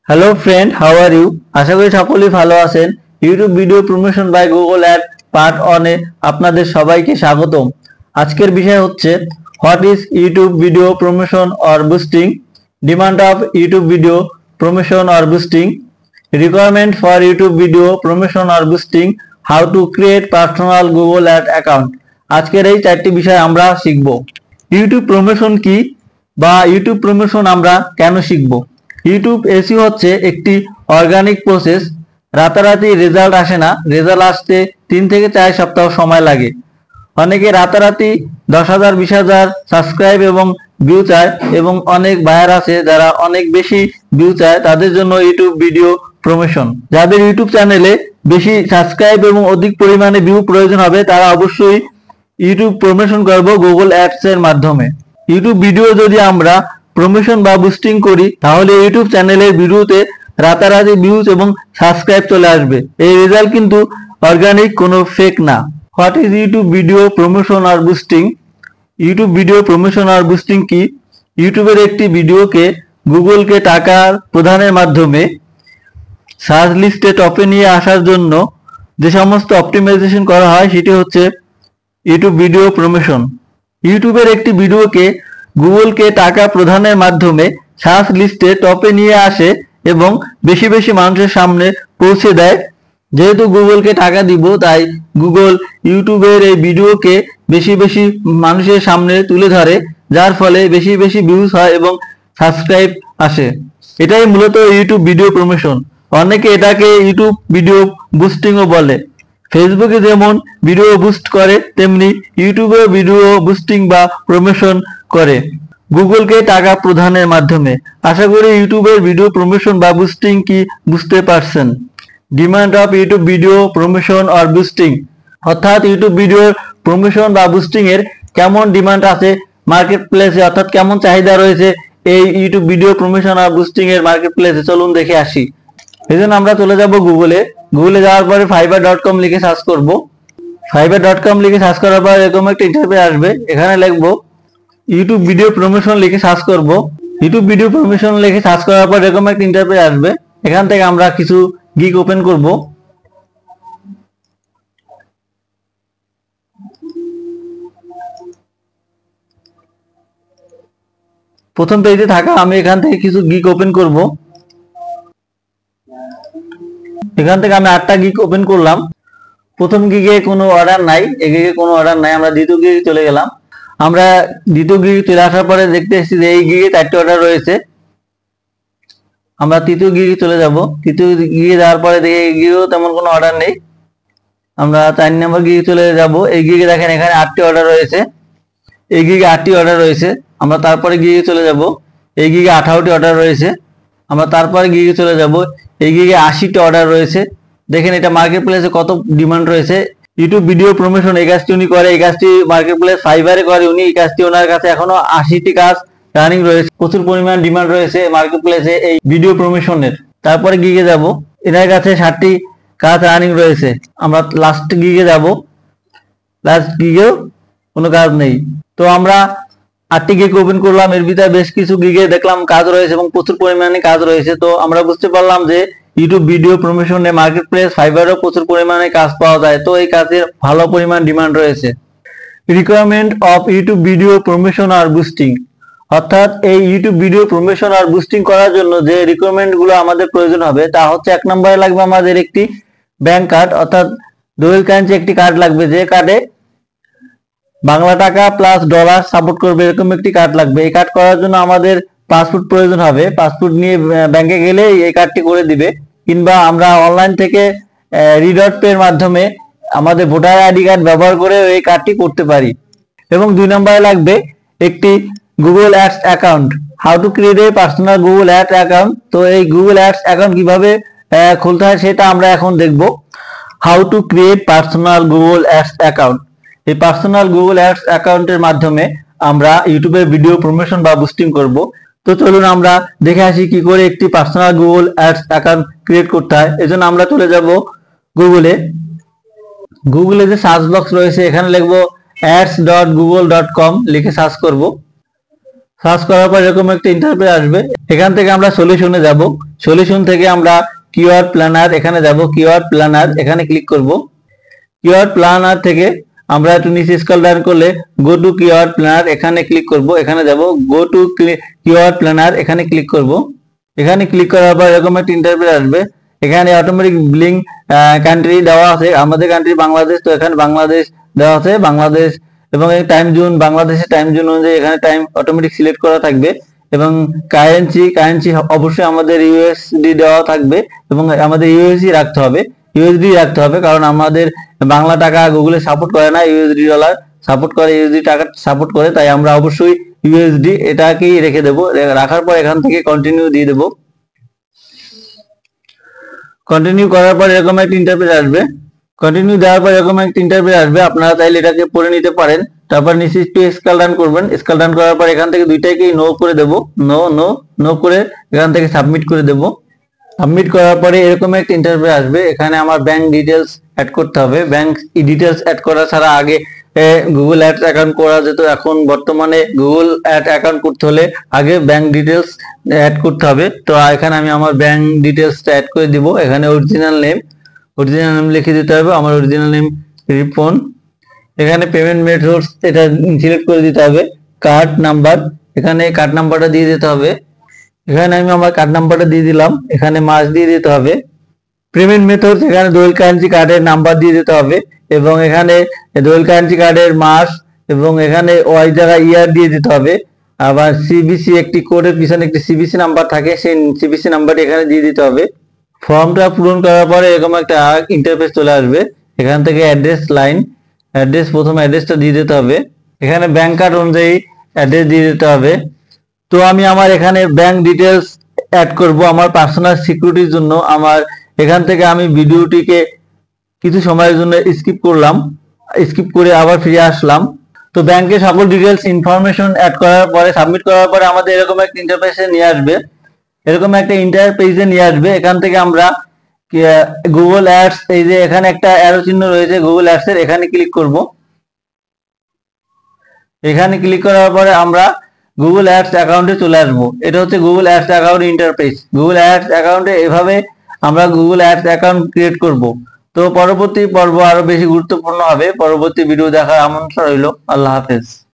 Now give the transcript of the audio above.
Hello friend, how are you? আশা করি সকলেই ভালো আছেন। YouTube video promotion by Google ad part 1 এ আপনাদের সবাইকে স্বাগতম। আজকের বিষয় হচ্ছে what is YouTube video promotion or boosting, demand of YouTube video promotion or boosting, requirement for YouTube video promotion or boosting, how to create personal Google ad account. আজকের এই চারটি বিষয় আমরা শিখব। ইউটিউব প্রমোশন কি বা ইউটিউব প্রমোশন আমরা কেন শিখব? ইউটিউব এসইও হচ্ছে একটি অর্গানিক প্রসেস। রাতারাতি রেজাল্ট আসে না, রেজাল্ট আসতে 3 থেকে 4 সপ্তাহ সময় লাগে। অনেকে রাতারাতি 10,000 20,000 সাবস্ক্রাইব এবং ভিউ চায়, এবং অনেক বায়ার আছে যারা অনেক বেশি ভিউ চায়। তাদের জন্য ইউটিউব ভিডিও প্রমোশন। যাদের ইউটিউব চ্যানেলে বেশি সাবস্ক্রাইব এবং অধিক পরিমাণে ভিউ প্রয়োজন হবে, তারা অবশ্যই ইউটিউব প্রমোশন করব গুগল অ্যাডস এর মাধ্যমে। ইউটিউব ভিডিও যদি আমরা প্রমোশন বা বুস্টিং করি, তাহলে ইউটিউব চ্যানেলের ভিডিওতে রাতারাতি ভিউজ এবং সাবস্ক্রাইব চলে আসবে। এই রেজাল্ট কিন্তু অর্গানিক, কোনো ফেক না। What is YouTube video promotion আর বুস্টিং? ইউটিউব ভিডিও প্রমোশন আর বুস্টিং কি? ইউটিউবের একটি ভিডিওকে গুগলকে টাকা প্রদানের মাধ্যমে সার্চ লিস্টে টপে নিয়ে আসার জন্য যে সমস্ত অপটিমাইজেশন করা হয়, সেটি হচ্ছে ইউটিউব ভিডিও প্রমোশন। ইউটিউবের একটি ভিডিওকে গুগলকে টাকা প্রদানের মাধ্যমে সার্চ লিস্টে টপে নিয়ে আসে এবং বেশি বেশি মানুষের সামনে পৌঁছে দেয়। যেহেতু গুগলকে টাকা দিব, তাই গুগল ইউটিউবের এই ভিডিওকে বেশি বেশি মানুষের সামনে তুলে ধরে, যার ফলে বেশি বেশি ভিউজ হয় এবং সাবস্ক্রাইব আসে। এটাই মূলত ইউটিউব ভিডিও প্রমোশন। অনেকে এটাকে ইউটিউব ভিডিও বুস্টিংও বলে। ফেসবুকে যেমন ভিডিও বুস্ট করে, তেমনি ইউটিউবে ভিডিও বুস্টিং বা প্রমোশন করে গুগলকে টাকা প্রদানের মাধ্যমে। আশা করি ইউটিউবের ভিডিও প্রমোশন বা বুস্টিং কি বুঝতে পারছেন। Demand of YouTube video promotion or boosting, অর্থাৎ ইউটিউব ভিডিওর প্রমোশন বা বুস্টিং এর কেমন ডিমান্ড আছে মার্কেট প্লেসে, অর্থাৎ কেমন চাহিদা রয়েছে এই ইউটিউব ভিডিও প্রমোশন আর বুস্টিং এর মার্কেট প্লেসে। চলুন দেখে আসি। এই জন্য আমরা চলে যাব গুগলে যাওয়ার পরে fiverr.com লিখে সার্চ করব। fiverr.com লিখে সার্চ করার পর এরকম একটা ইন্টারফেস আসবে। এখানে লিখবো ইউটিউব ভিডিও প্রমোশন লিখে সার্চ করব। ইউটিউব ভিডিও প্রমোশন লিখে সার্চ করার পর এরকম একটা ইন্টারফেস আসবে। এখান থেকে আমরা কিছু গিগ ওপেন করব। প্রথম পেজে থাকা আমি এখান থেকে কিছু গিগ ওপেন করব। এখান থেকে আমি 8টা গিগ ওপেন করলাম। প্রথম গিগে কোনো অর্ডার নাই, এই গিগে কোনো অর্ডার নাই। আমরা দ্বিতীয় গিগে চলে গেলাম। আমরা দ্বিতীয় গিগে চলে আসার পরে দেখতে এসেছি যে এই গিগে 4টি অর্ডার রয়েছে। আমরা তৃতীয় গিগে চলে যাব। তৃতীয় গিগে যাওয়ার পরে দেখি এই গিগেও তেমন কোনো অর্ডার নেই। আমরা 4 নম্বর গিগে চলে যাব। এই গিগে দেখেন এখানে 8টি অর্ডার রয়েছে। এই গিগে 8টি অর্ডার রয়েছে। আমরা তারপরে গিগে চলে যাব। এই গিগে 18টি অর্ডার রয়েছে। আমরা তারপরে গিগে চলে যাব। এই গিগে 80টি অর্ডার রয়েছে। দেখেন এটা মার্কেট প্লেসে কত ডিমান্ড রয়েছে। ইউটিউব ভিডিও প্রমোশন এই কাজটি উনি করে, এই কাজটি মার্কেট প্লেস ফাইবারে করে উনি। এই কাজটি ওনার কাছে এখনো 80টি কাজ রানিং রয়েছে। প্রচুর পরিমাণ ডিমান্ড রয়েছে মার্কেট প্লেসে এই ভিডিও প্রমোশনের। তারপরে গিগে যাব। এনার কাছে 60টি কাজ রানিং রয়েছে। আমরা লাস্ট গিগে যাব। লাস্ট গিগেও কোনো কাজ নেই। তো আমরা 8টি গিগ ওপেন করলাম। এর ভিতরে বেশ কিছু গিগে দেখলাম কাজ রয়েছে এবং প্রচুর পরিমাণে কাজ রয়েছে। তো আমরা বুঝতে পারলাম যে ইউটিউব ভিডিও প্রমোশনে মার্কেট প্লেস ফাইবারও প্রচুর পরিমাণে কাজ পাওয়া যায়। তো এই কাজের ভালো পরিমাণ ডিমান্ড রয়েছে। Requirement of YouTube video promotion আর বুস্টিং, অর্থাৎ এই ইউটিউব ভিডিও প্রমোশন আর বুস্টিং করার জন্য যে রিকোয়ারমেন্ট গুলো আমাদের প্রয়োজন হবে, তা হচ্ছে 1 নম্বরে লাগবে আমাদের একটি ব্যাংক কার্ড, অর্থাৎ ডুয়াল কারেন্সি একটি কার্ড লাগবে। যে কার্ডে বাংলা টাকা প্লাস ডলার সাপোর্ট করবে, এরকম একটি কার্ড লাগবে। এই কার্ড করার জন্য আমাদের পাসপোর্ট প্রয়োজন হবে। পাসপোর্ট নিয়ে ব্যাংকে গেলে এই কার্ডটি করে দিবে, কিংবা আমরা অনলাইন থেকে রি.পে এর মাধ্যমে আমাদের ভোটার আইডি কার্ড ব্যবহার করে এই কার্ডটি করতে পারি। এবং 2 নম্বরে লাগবে একটি Google ads account. How to create a personal Google ads account. তো এই গুগল অ্যাডস অ্যাকাউন্ট কিভাবে খুলতে হয় সেটা আমরা এখন দেখব। How to create personal Google ads account. এই পার্সোনাল গুগল অ্যাডস অ্যাকাউন্টের মাধ্যমে আমরা ইউটিউবের ভিডিও প্রমোশন বা বুস্টিং করব। তো চলুন আমরা দেখে আসি কি করে একটি personal Google ads account create করতে হয়। এজন্য আমরা চলে যাব গুগলে যে সার্চ বক্স রয়েছে, এখানে লিখব ads.google.com লিখে সার্চ করব। সার্চ করার পর এরকম একটা ইন্টারফেস আসবে। এখান থেকে আমরা সলিউশনে যাব। সলিউশন থেকে আমরা কিওয়ার্ড প্ল্যানার এখানে যাব। কিওয়ার্ড প্ল্যানার এখানে ক্লিক করব। কিওয়ার্ড প্ল্যানার থেকে আমরা একটু নিচে স্ক্রল ডাউন করলে গো টু কিওয়ার্ড প্ল্যানার এখানে ক্লিক করব। এখানে যাব গো টু কিওয়ার্ড প্ল্যানার এখানে ক্লিক করব। এখানে ক্লিক করার পর এরকম একটা ইন্টারফেস আসবে। এখানে অটোমেটিক বিলিং কান্ট্রি দেওয়া আছে, আমাদের কান্ট্রি বাংলাদেশ, তো এখানে বাংলাদেশ দেওয়া আছে, বাংলাদেশ, এবং এই টাইম জোন বাংলাদেশের টাইম জোন অনুযায়ী এখানে টাইম অটোমেটিক সিলেক্ট করা থাকবে। এবং কারেন্সি অবশ্যই আমাদের ইউএসডি দেওয়া থাকবে এবং আমাদের ইউএসডি রাখতে হবে, ইউএসডি রাখতে হবে, কারণ আমাদের বাংলা টাকা গুগলে সাপোর্ট করে না, ইউএসডি ডলার সাপোর্ট করে, ইউএসডি টাকা সাপোর্ট করে, তাই আমরা অবশ্যই ইউএসডি এটাকেই রেখে দেবো। রাখার পর এখান থেকে কন্টিনিউ দিয়ে দেবো। কন্টিনিউ করার পর এরকম একটা ইন্টারফেস আসবে। কন্টিনিউ দেওয়ার পর এরকম একটা ইন্টারফেস আসবে, আপনারা চাইলে এটাকে পড়ে নিতে পারেন। তারপর নিচে একটু স্ক্রল ডাউন করবেন। স্ক্রল ডাউন করার পর এখান থেকে দুইটাকেই নো করে দেব, নো নো নো করে এখান থেকে সাবমিট করে দেব। সাবমিট করার পরে এরকম একটা ইন্টারফেস আসবে। এখানে আমার ব্যাংক ডিটেলস অ্যাড করতে হবে। ব্যাংক ডিটেলস অ্যাড করা ছাড়া আগে গুগল অ্যাডস অ্যাকাউন্ট করা যেত, এখন বর্তমানে গুগল অ্যাড অ্যাকাউন্ট করতে হলে আগে ব্যাংক ডিটেলস অ্যাড করতে হবে। তো এখানে আমি আমার ব্যাংক ডিটেলসটা অ্যাড করে দিব। এখানে অরিজিনাল নেম লিখে দিতে হবে, আমার অরিজিনাল নেম রিপন। এখানে পেমেন্ট মেথডস এটা সিলেক্ট করে দিতে হবে। কার্ড নাম্বার, এখানে কার্ড নাম্বারটা দিয়ে দিতে হবে। এখানে আমি আমার কার্ড নাম্বারটা দিয়ে দিলাম। এখানে মাস দিয়ে দিতে হবে। পেমেন্ট মেথড, এখানে দোয়েল কারেন্সি কার্ডের নাম্বার দিয়ে দিতে হবে এবং এখানে দোয়েল কারেন্সি কার্ডের মাস এবং এখানে ওই জায়গায় ইয়ার দিয়ে দিতে হবে। আবার সিবিসি একটি কোডের পিছনে একটি সিবিসি নাম্বার থাকে, সেই সিবিসি নাম্বারটি এখানে দিয়ে দিতে হবে। ফর্মটা পূরণ করার পরে এরকম একটা ইন্টারফেস চলে আসবে। এখান থেকে অ্যাড্রেস লাইন, প্রথম অ্যাড্রেসটা দিয়ে দিতে হবে। এখানে ব্যাংক কার্ড অনুযায়ী অ্যাড্রেস দিয়ে দিতে হবে। তো আমি আমার এখানে ব্যাংক ডিটেলস অ্যাড করব আমার পার্সোনাল সিকিউরিটির জন্য। আমার এখান থেকে আমি ভিডিওটিকে কিছু সময়ের জন্য স্কিপ করলাম, স্কিপ করে আবার ফিরে আসলাম। তো ব্যাংকের সকল ডিটেলস ইনফরমেশন অ্যাড করার পরে সাবমিট করার পরে আমাদের এরকম একটা ইন্টারফেসে নিয়ে আসবে। এরকম একটা ইন্টারফেসে নিয়ে আসবে। এখান থেকে আমরা গুগল অ্যাডস, এই যে এখানে একটা অ্যারো চিহ্ন রয়েছে গুগল অ্যাডস এর, এখানে ক্লিক করব। এখানে ক্লিক করার পরে আমরা গুগল অ্যাডস অ্যাকাউন্টে চলে আসবো। এটা হচ্ছে Google ads account interface. Google ads অ্যাকাউন্টে এভাবে আমরা গুগল অ্যাডস অ্যাকাউন্ট ক্রিয়েট করব। তো পরবর্তী পর্ব আরো বেশি গুরুত্বপূর্ণ হবে, পরবর্তী ভিডিও দেখার আমন্ত্রণ রইল। আল্লাহ হাফেজ।